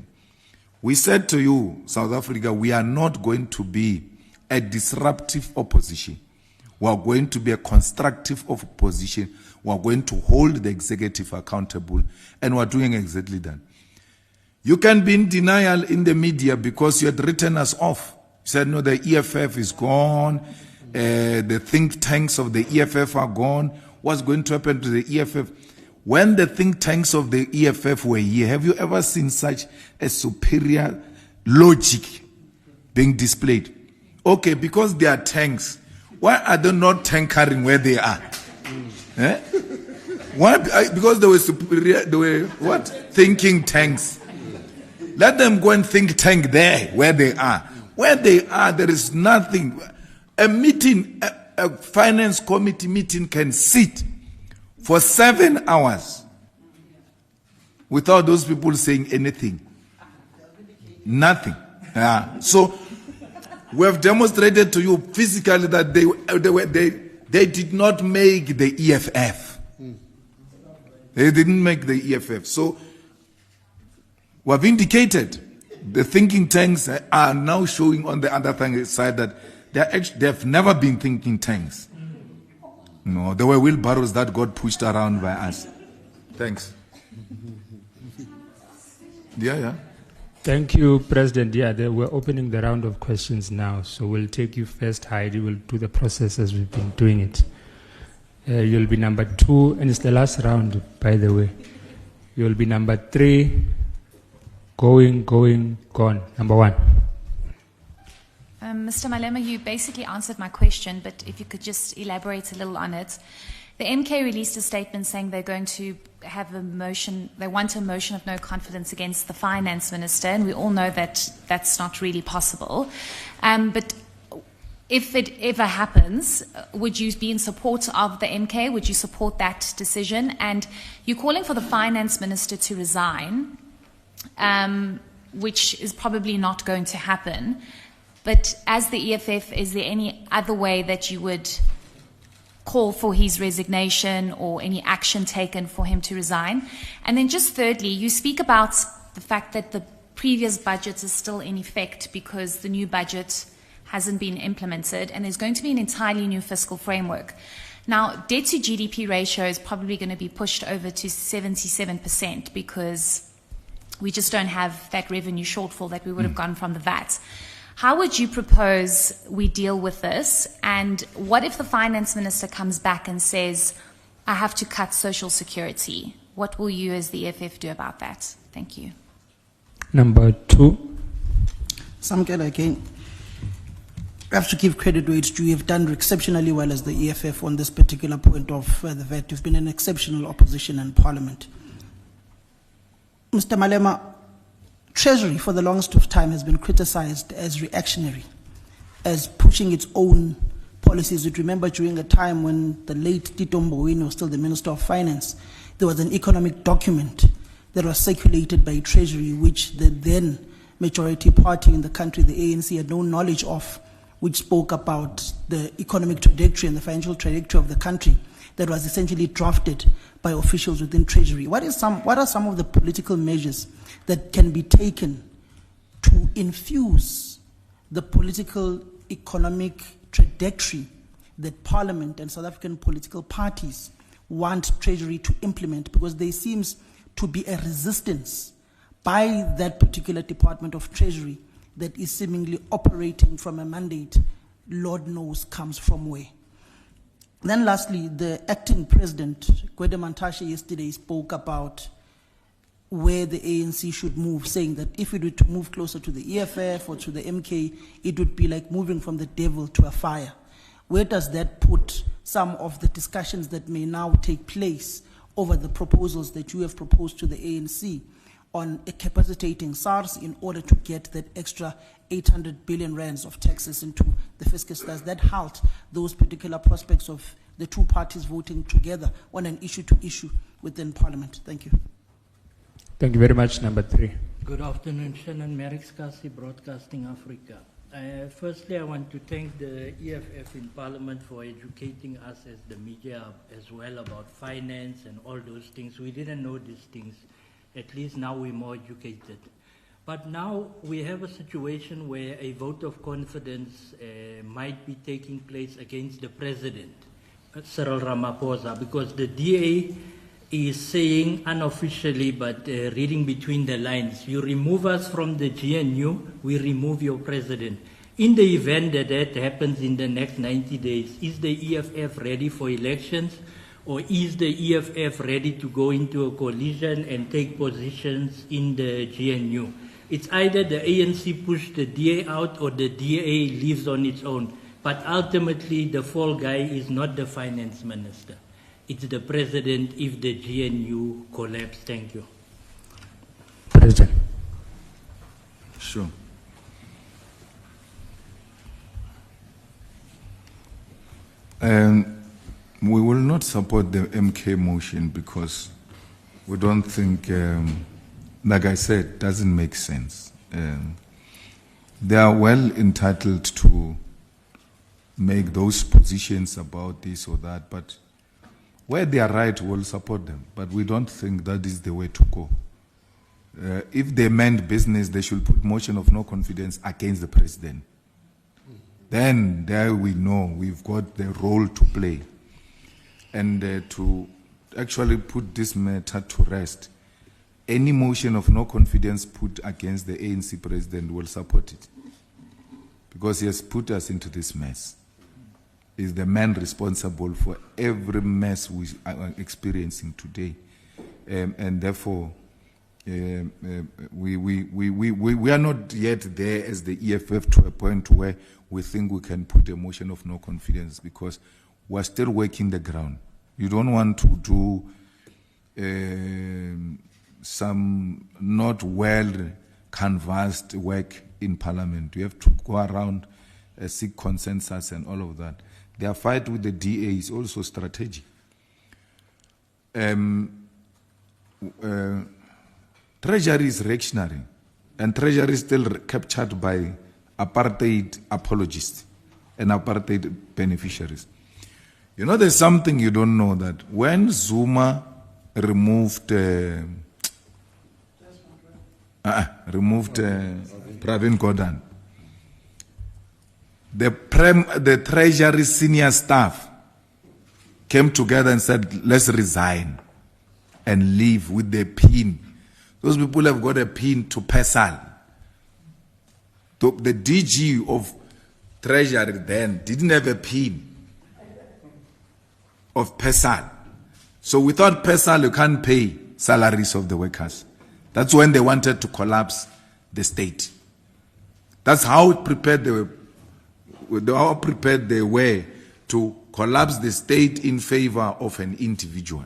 We said to you, South Africa, we are not going to be a disruptive opposition. We are going to be a constructive opposition. We are going to hold the executive accountable, and we are doing exactly that. You can be in denial in the media because you had written us off. You said, no, the EFF is gone. The think tanks of the EFF are gone. What's going to happen to the EFF? When the think tanks of the EFF were here, have you ever seen such a superior logic being displayed? Okay, because they are tanks, why are they not tankering where they are? Eh? Why? Because they were superior, they were what? Thinking tanks. Let them go and think tank there, where they are. Where they are, there is nothing. A meeting, a finance committee meeting can sit for 7 hours without those people saying anything. Nothing. So we have demonstrated to you physically that they did not make the EFF. They didn't make the EFF. So we have indicated the thinking tanks are now showing on the other side that they have never been thinking tanks. No, there were wheelbarrows that got pushed around by us. Thanks. Yeah. Thank you, President. Yeah, we're opening the round of questions now. So we'll take you first, Heidi. We'll do the process as we've been doing it. You'll be number 2, and it's the last round, by the way. You will be number 3. Going, gone. Number 1. Mr. Malema, you basically answered my question, but if you could just elaborate a little on it. The MK released a statement saying they're going to have a motion, they want a motion of no confidence against the finance minister, and we all know that that's not really possible. But if it ever happens, would you be in support of the MK? Would you support that decision? And you're calling for the finance minister to resign, which is probably not going to happen. But as the EFF, is there any other way that you would call for his resignation or any action taken for him to resign? And then just thirdly, you speak about the fact that the previous budget is still in effect because the new budget hasn't been implemented and there's going to be an entirely new fiscal framework. Now, debt to GDP ratio is probably going to be pushed over to 77% because we just don't have that revenue shortfall that we would have gotten from the VAT. How would you propose we deal with this? And what if the finance minister comes back and says, I have to cut social security? What will you as the EFF do about that? Thank you. Number 2. Samkela again. I have to give credit where it's due. You've done exceptionally well as the EFF on this particular point of the VAT. You've been an exceptional opposition in Parliament. Mr. Malema, Treasury for the longest of time has been criticized as reactionary, as pushing its own policies. You remember during a time when the late Tito Mboweni was still the Minister of Finance, there was an economic document that was circulated by Treasury, which the then majority party in the country, the ANC, had no knowledge of, which spoke about the economic trajectory and the financial trajectory of the country, that was essentially drafted by officials within Treasury. What are some of the political measures that can be taken to infuse the political economic trajectory that Parliament and South African political parties want Treasury to implement? Because there seems to be a resistance by that particular Department of Treasury that is seemingly operating from a mandate, Lord knows comes from where. Then lastly, the acting president, Gwede Mantashe, yesterday spoke about where the ANC should move, saying that if it were to move closer to the EFF or to the MK, it would be like moving from the devil to a fire. Where does that put some of the discussions that may now take place over the proposals that you have proposed to the ANC on capacitating SARS in order to get that extra 800 billion rands of taxes into the fiscal? Does that halt those particular prospects of the two parties voting together on an issue-to-issue within Parliament? Thank you. Thank you very much. Number 3. Good afternoon, Shannon Merrick's Kasi Broadcasting Africa. Firstly, I want to thank the EFF in Parliament for educating us as the media as well about finance and all those things. We didn't know these things. At least now we're more educated. But now we have a situation where a vote of confidence might be taking place against the President, Cyril Ramaphosa, because the DA is saying unofficially, but reading between the lines, you remove us from the GNU, we remove your President. In the event that that happens in the next 90 days, is the EFF ready for elections? Or is the EFF ready to go into a coalition and take positions in the GNU? It's either the ANC push the DA out or the DA leaves on its own. But ultimately, the fall guy is not the finance minister. It's the president if the GNU collapses. Thank you. President. Sure. We will not support the MK motion because we don't think, like I said, doesn't make sense. They are well entitled to make those positions about this or that, but where they are right, we'll support them. But we don't think that is the way to go. If they meant business, they should put motion of no confidence against the president. Then there we know we've got the role to play. And to actually put this matter to rest, any motion of no confidence put against the ANC president will support it. Because he has put us into this mess. He's the man responsible for every mess we are experiencing today. and therefore we are not yet there as the EFF to a point where we think we can put a motion of no confidence, because we're still working the ground. You don't want to do some not well canvassed work in Parliament. You have to go around, seek consensus and all of that. Their fight with the DA is also strategic. Treasury is reactionary, and Treasury is still captured by apartheid apologists and apartheid beneficiaries. You know, there's something you don't know, that when Zuma removed Pravin Gordhan, the Treasury senior staff came together and said, let's resign and leave with the pin. Those people have got a pin to PESAL. The DG of Treasury then didn't have a pin of PESAL. So without PESAL, you can't pay salaries of the workers. That's when they wanted to collapse the state. That's how prepared they were to collapse the state in favor of an individual,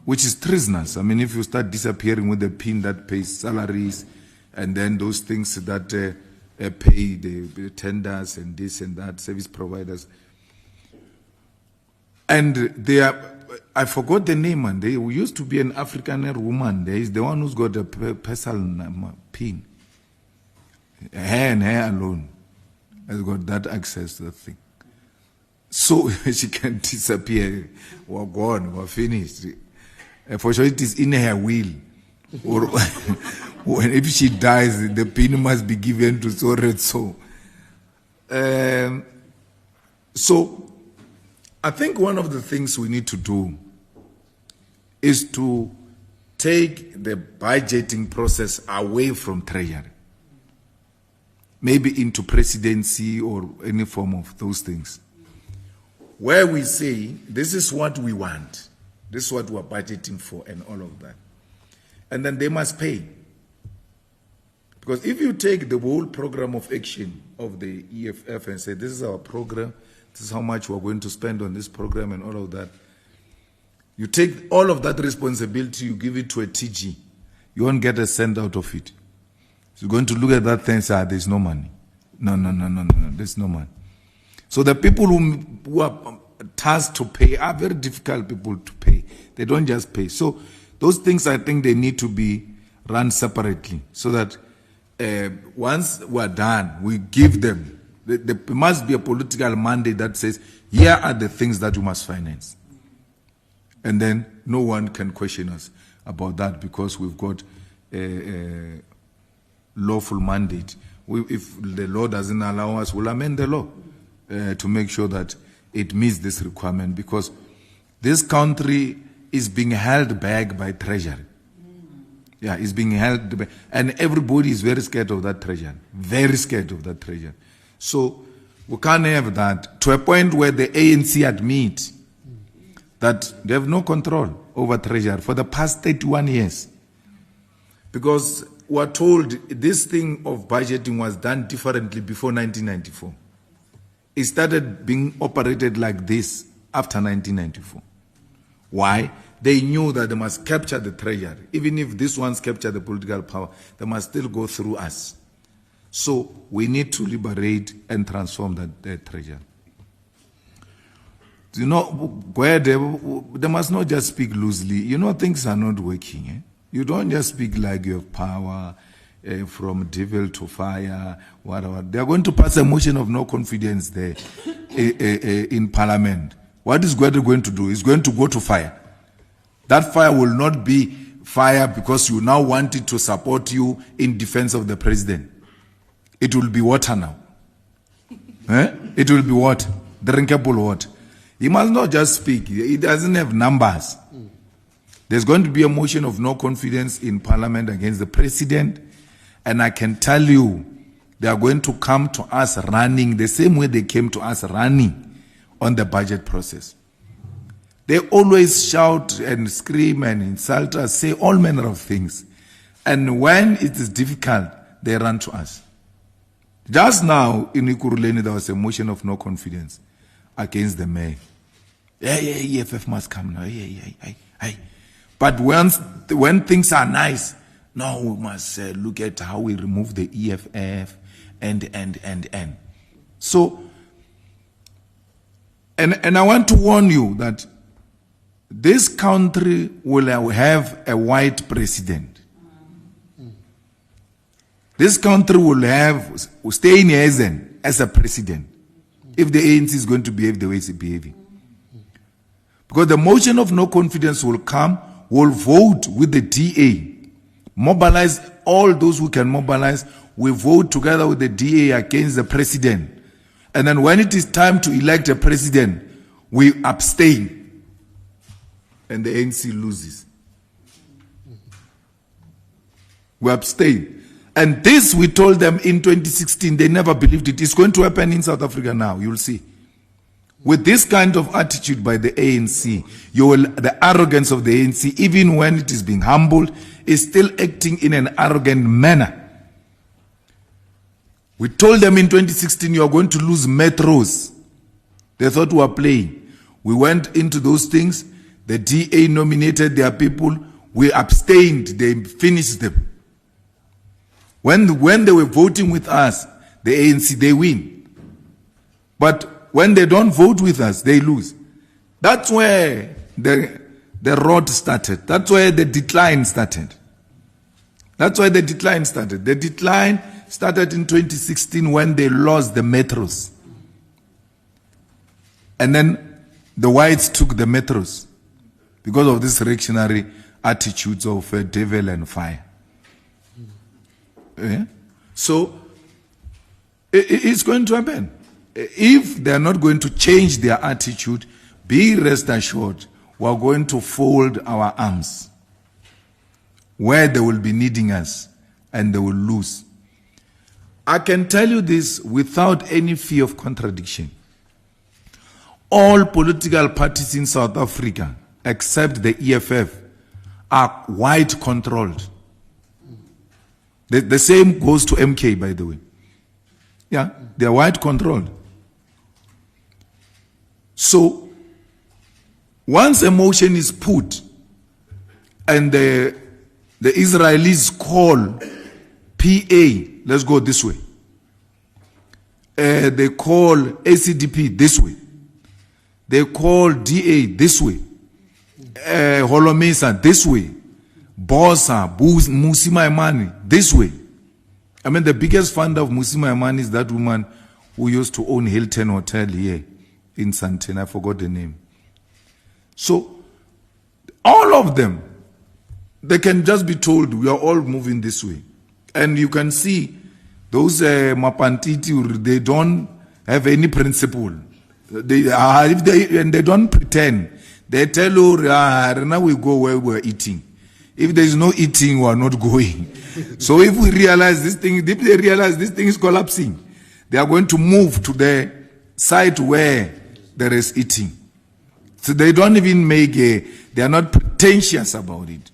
which is treasonous. I mean, if you start disappearing with the pin that pays salaries, and then those things that pay the tenders and this and that, service providers. And they are, I forgot the name, and there used to be an Afrikaner woman. There is the one who's got a PESAL pin. Her and her alone has got that access to the thing. So she can disappear. We're gone, we're finished. For sure it is in her will. Or if she dies, the pin must be given to so and so. So I think one of the things we need to do is to take the budgeting process away from Treasury, maybe into presidency or any form of those things, where we say, this is what we want, this is what we're budgeting for, and all of that. And then they must pay. Because if you take the whole program of action of the EFF and say, this is our program, this is how much we're going to spend on this program and all of that, you take all of that responsibility, you give it to a TG, you won't get a cent out of it. So you're going to look at that thing and say, there's no money. No, there's no money. So the people who are tasked to pay are very difficult people to pay. They don't just pay. So those things, I think they need to be run separately, so that once we're done, we give them. There must be a political mandate that says, here are the things that you must finance. And then no one can question us about that, because we've got a lawful mandate. If the law doesn't allow us, we'll amend the law to make sure that it meets this requirement, because this country is being held back by Treasury. Yeah, it's being held back. And everybody is very scared of that Treasury. Very scared of that Treasury. So we can't have that to a point where the ANC admit that they have no control over Treasury for the past 31 years. Because we're told this thing of budgeting was done differently before 1994. It started being operated like this after 1994. Why? They knew that they must capture the Treasury. Even if these ones capture the political power, they must still go through us. So we need to liberate and transform that Treasury. You know, where they must not just speak loosely. You know, things are not working. Eh? You don't just speak like you have power, from devil to fire, whatever. They are going to pass a motion of no confidence there in Parliament. What is God going to do? It's going to go to fire. That fire will not be fire because you now want it to support you in defense of the president. It will be water now. It will be water, drinkable water. He must not just speak. He doesn't have numbers. There's going to be a motion of no confidence in Parliament against the president. And I can tell you, they are going to come to us running the same way they came to us running on the budget process. They always shout and scream and insult us, say all manner of things. And when it is difficult, they run to us. Just now, in Ikuruleni, there was a motion of no confidence against the mayor. EFF must come now. But when things are nice, now we must look at how we remove the EFF and. So, and I want to warn you that this country will have a white president. This country will stay in Ezen as a president if the ANC is going to behave the way it's behaving. Because the motion of no confidence will come, will vote with the DA, mobilize all those who can mobilize, we vote together with the DA against the president. And then when it is time to elect a president, we abstain. And the ANC loses. We abstain. And this we told them in 2016, they never believed it. It's going to happen in South Africa now, you'll see. With this kind of attitude by the ANC, the arrogance of the ANC, even when it is being humbled, is still acting in an arrogant manner. We told them in 2016, you are going to lose metros. They thought we were playing. We went into those things. The DA nominated their people. We abstained. They finished them. When they were voting with us, the ANC, they win. But when they don't vote with us, they lose. That's where the road started. That's where the decline started. That's why the decline started. The decline started in 2016 when they lost the metros. And then the whites took the metros because of this reactionary attitudes of devil and fire. Yeah? So, it's going to happen. If they're not going to change their attitude, be rest assured, we're going to fold our arms where they will be needing us and they will lose. I can tell you this without any fear of contradiction. All political parties in South Africa, except the EFF, are white controlled. The same goes to MK, by the way. Yeah, they are white controlled. So, once a motion is put and the Israelis call PA, let's go this way. They call ACDP this way. They call DA this way. Holomesa this way. Bosa, Musi Maimane this way. I mean, the biggest funder of Musi Maimane is that woman who used to own Hilton Hotel here in Santana. I forgot the name. So, all of them, they can just be told we are all moving this way. And you can see those Mapantiti, they don't have any principle. And they don't pretend. They tell you, now we go where we're eating. If there is no eating, we are not going. So if we realize this thing, if they realize this thing is collapsing, they are going to move to the site where there is eating. So they don't even they are not pretentious about it.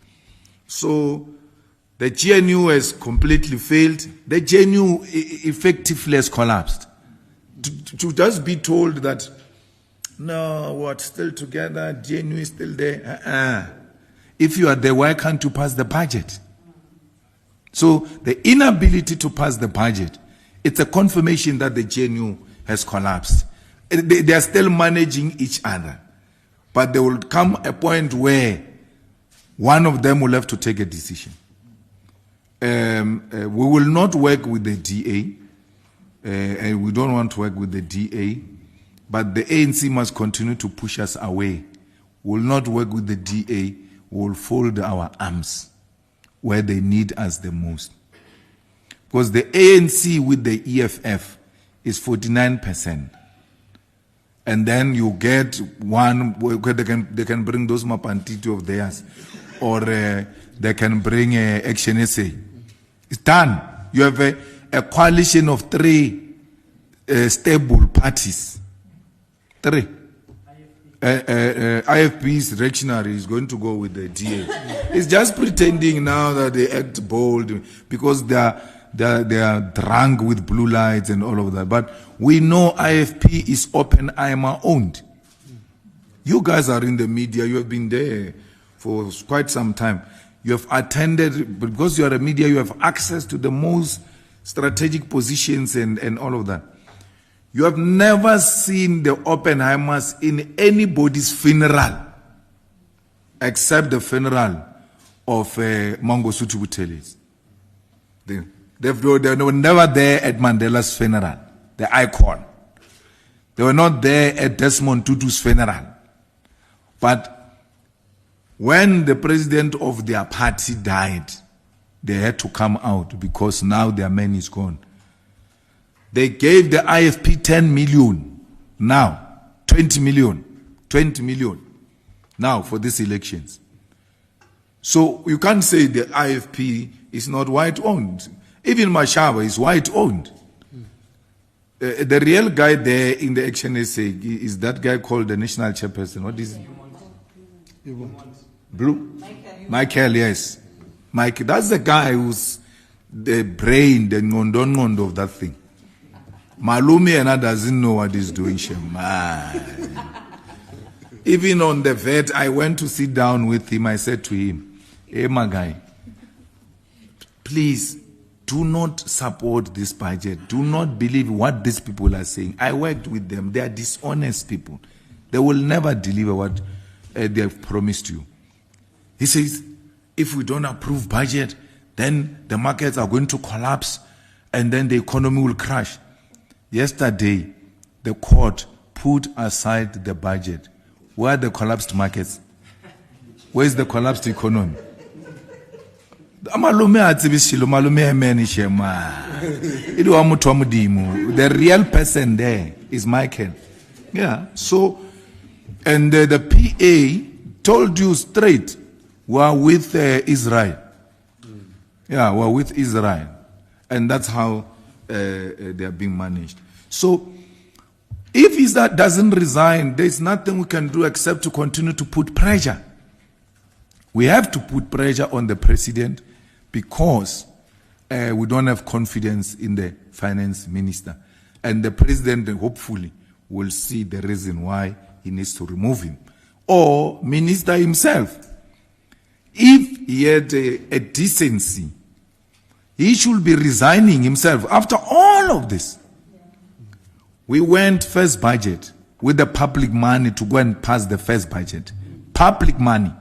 So the GNU has completely failed. The GNU effectively has collapsed. To just be told that, no, we're still together, GNU is still there. If you are there, why can't you pass the budget? So the inability to pass the budget, it's a confirmation that the GNU has collapsed. They are still managing each other. But there will come a point where one of them will have to take a decision. We will not work with the DA, and we don't want to work with the DA, but the ANC must continue to push us away. We will not work with the DA. We will fold our arms where they need us the most. Because the ANC with the EFF is 49%. And then you get one where they can bring those Mapantiti of theirs, or they can bring Action SA. It's done. You have a coalition of 3 stable parties. 3. IFP's reactionary is going to go with the DA. It's just pretending now that they act bold because they are drunk with blue lights and all of that. But we know IFP is Oppenheimer owned. You guys are in the media. You have been there for quite some time. You have attended, because you are a media, you have access to the most strategic positions and all of that. You have never seen the Oppenheimers in anybody's funeral except the funeral of Mangosuthu Buthelezi. They were never there at Mandela's funeral, the icon. They were not there at Desmond Tutu's funeral. But when the president of their party died, they had to come out because now their man is gone. They gave the IFP 10 million, now 20 million now for these elections. So you can't say the IFP is not white-owned. Even Mashaba is white-owned. The real guy there in the action essay is that guy called the National Chairperson. What is it? Blue? Michael, yes. Mike, that's the guy who's the brain, the ngondo of that thing. Malumi and doesn't know what he's doing, Even on the vet, I went to sit down with him. I said to him, hey, my guy, please do not support this budget. Do not believe what these people are saying. I worked with them. They are dishonest people. They will never deliver what they have promised you. He says, if we don't approve budget, then the markets are going to collapse and then the economy will crash. Yesterday, the court put aside the budget. Where are the collapsed markets? Where is the collapsed economy? The real person there is Michael. Yeah. So, and the PA told you straight, we're with Israel. Yeah, we're with Israel. And that's how they are being managed. So, if Israel doesn't resign, there's nothing we can do except to continue to put pressure. We have to put pressure on the president because we don't have confidence in the finance minister. And the president, hopefully, will see the reason why he needs to remove him. Or minister himself. If he had a decency, he should be resigning himself after all of this. We went first budget with the public money to go and pass the first budget. Public money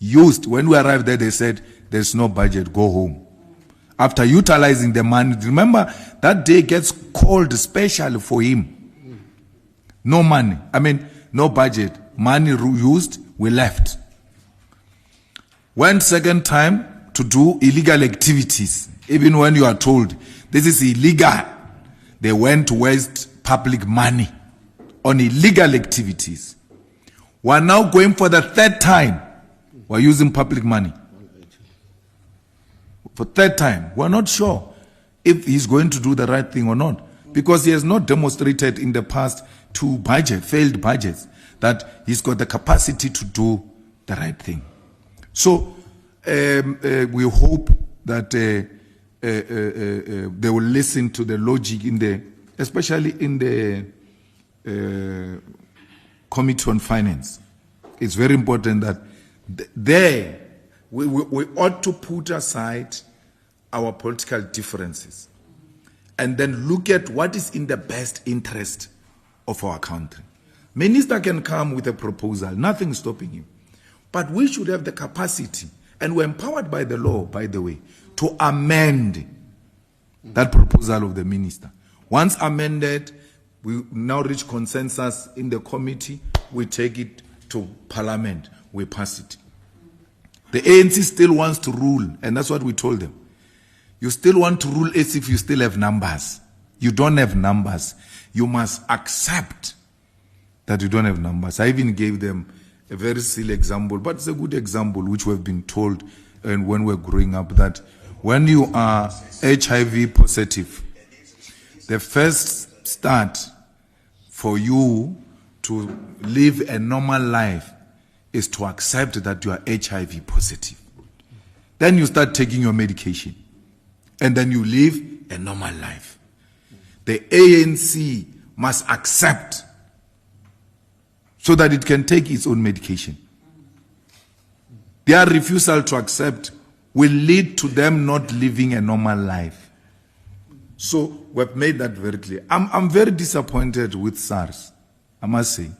used. When we arrived there, they said, there's no budget, go home. After utilizing the money, remember, that day gets called special for him. No money. No budget. Money used, we left. Went second time to do illegal activities. Even when you are told, this is illegal. They went to waste public money on illegal activities. We are now going for the third time. We are using public money. For third time. We are not sure if he's going to do the right thing or not. Because he has not demonstrated in the past two failed budgets, that he's got the capacity to do the right thing. So we hope that they will listen to the logic especially in the Committee on Finance. It's very important that we ought to put aside our political differences and then look at what is in the best interest of our country. Minister can come with a proposal, nothing stopping him. But we should have the capacity, and we're empowered by the law, by the way, to amend that proposal of the minister. Once amended, we now reach consensus in the committee, we take it to parliament, we pass it. The ANC still wants to rule, and that's what we told them. You still want to rule as if you still have numbers. You don't have numbers. You must accept that you don't have numbers. I even gave them a very silly example, but it's a good example which we've been told and when we're growing up, that when you are HIV positive, the first start for you to live a normal life is to accept that you are HIV positive. Then you start taking your medication. And then you live a normal life. The ANC must accept so that it can take its own medication. Their refusal to accept will lead to them not living a normal life. So we've made that very clear. I'm very disappointed with SARS, I must say.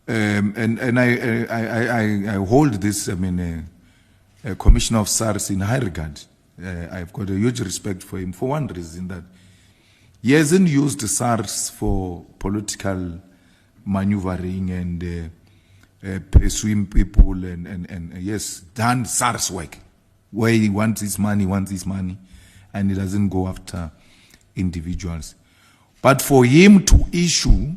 And I hold this, a commissioner of SARS in high regard. I've got a huge respect for him for one reason, that he hasn't used SARS for political maneuvering and pursuing people and yes, done SARS work where he wants his money, and he doesn't go after individuals. But for him to issue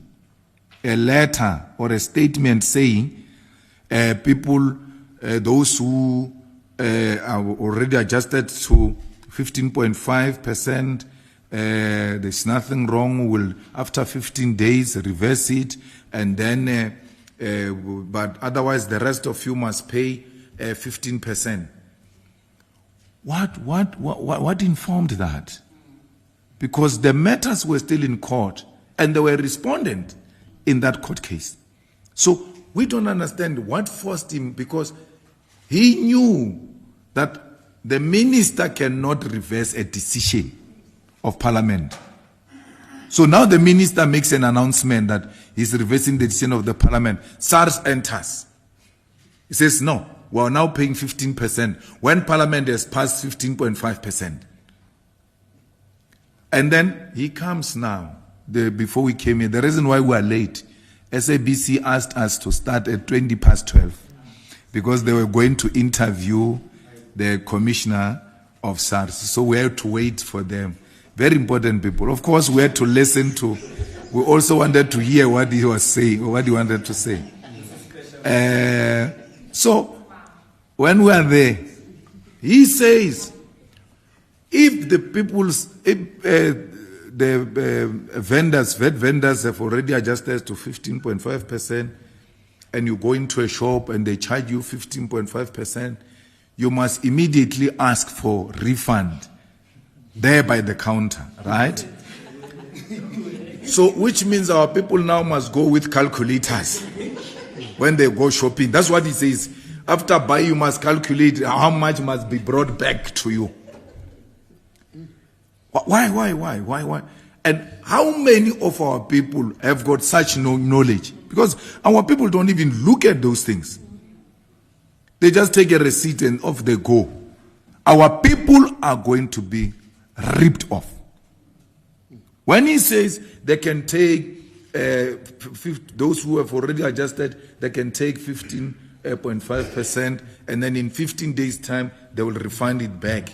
a letter or a statement saying people, those who are already adjusted to 15.5%, there's nothing wrong, will after 15 days reverse it, and then but otherwise the rest of you must pay 15%. What informed that? Because the matters were still in court and they were respondent in that court case. So we don't understand what forced him, because he knew that the minister cannot reverse a decision of parliament. So now the minister makes an announcement that he's reversing the decision of the parliament. SARS enters. He says, no, we are now paying 15% when parliament has passed 15.5%. And then he comes now, before we came in, the reason why we are late, SABC asked us to start at 12:20 because they were going to interview the commissioner of SARS. So we had to wait for them. Very important people. Of course, we had to listen to, we also wanted to hear what he was saying, or what he wanted to say. So, when we are there, he says, if the people's, vet vendors have already adjusted to 15.5%, and you go into a shop and they charge you 15.5%, you must immediately ask for refund there by the counter, right? So, which means our people now must go with calculators when they go shopping. That's what he says. After buy, you must calculate how much must be brought back to you. Why? And how many of our people have got such knowledge? Because our people don't even look at those things. They just take a receipt and off they go. Our people are going to be ripped off. When he says they can take, those who have already adjusted, they can take 15.5%, and then in 15 days' time, they will refund it back.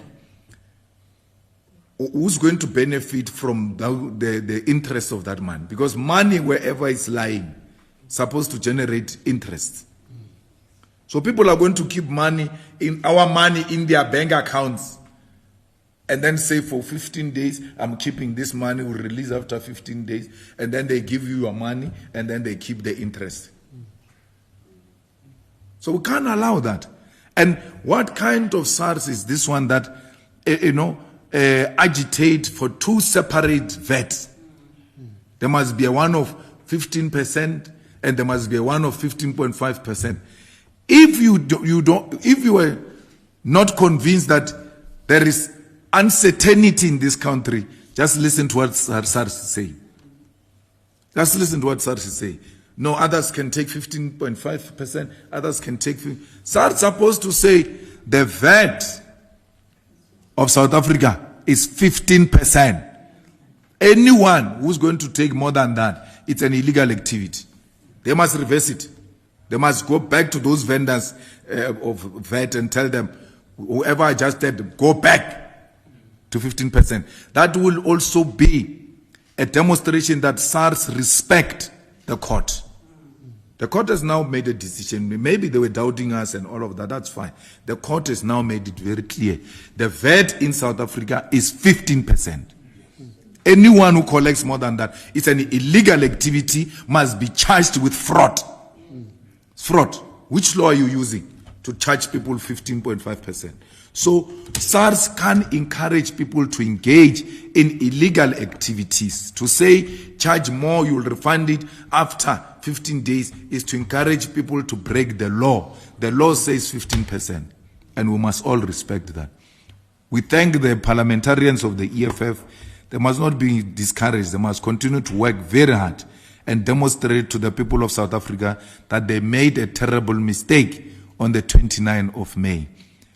Who's going to benefit from the interest of that man? Because money, wherever it's lying, supposed to generate interest. So people are going to keep our money in their bank accounts, and then say for 15 days, I'm keeping this money, we'll release after 15 days, and then they give you your money, and then they keep the interest. So we can't allow that. And what kind of SARS is this one that, agitate for two separate VATs? There must be a one of 15%, and there must be a one of 15.5%. If you were not convinced that there is uncertainty in this country, just listen to what SARS is saying. Just listen to what SARS is saying. No, others can take 15.5%, others can take... SARS is supposed to say the VAT of South Africa is 15%. Anyone who's going to take more than that, it's an illegal activity. They must reverse it. They must go back to those vendors of VAT and tell them, whoever adjusted, go back to 15%. That will also be a demonstration that SARS respect the court. The court has now made a decision. Maybe they were doubting us and all of that. That's fine. The court has now made it very clear. The VAT in South Africa is 15%. Anyone who collects more than that, it's an illegal activity, must be charged with fraud. Fraud. Which law are you using to charge people 15.5%? So SARS can encourage people to engage in illegal activities. To say charge more, you'll refund it after 15 days is to encourage people to break the law. The law says 15%, and we must all respect that. We thank the parliamentarians of the EFF. They must not be discouraged. They must continue to work very hard and demonstrate to the people of South Africa that they made a terrible mistake on the 29th of May.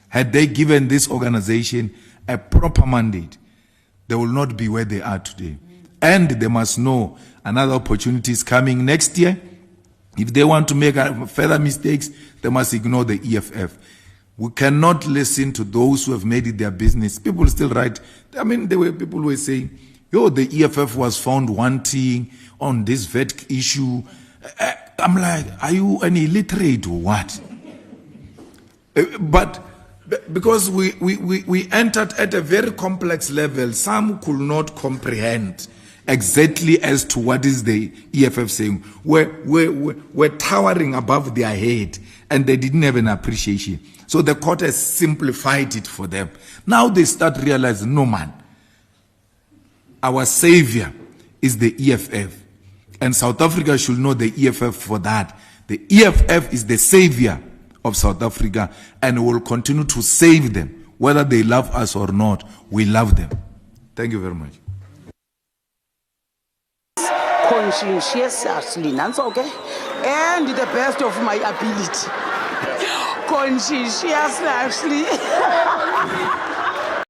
Had they given this organization a proper mandate, they will not be where they are today. And they must know another opportunity is coming next year. If they want to make further mistakes, they must ignore the EFF. We cannot listen to those who have made it their business. People still write. I mean, there were people who were saying, yo, the EFF was found wanting on this vet issue. I'm like, are you an illiterate or what? But because we entered at a very complex level, some could not comprehend exactly as to what is the EFF saying. We're towering above their head, and they didn't have an appreciation. So the court has simplified it for them. Now they start realizing, no man, our savior is the EFF. And South Africa should know the EFF for that. The EFF is the savior of South Africa, and will continue to save them. Whether they love us or not, we love them. Thank you very much. Conscientiously, okay? And the best of my ability. Conscientiously.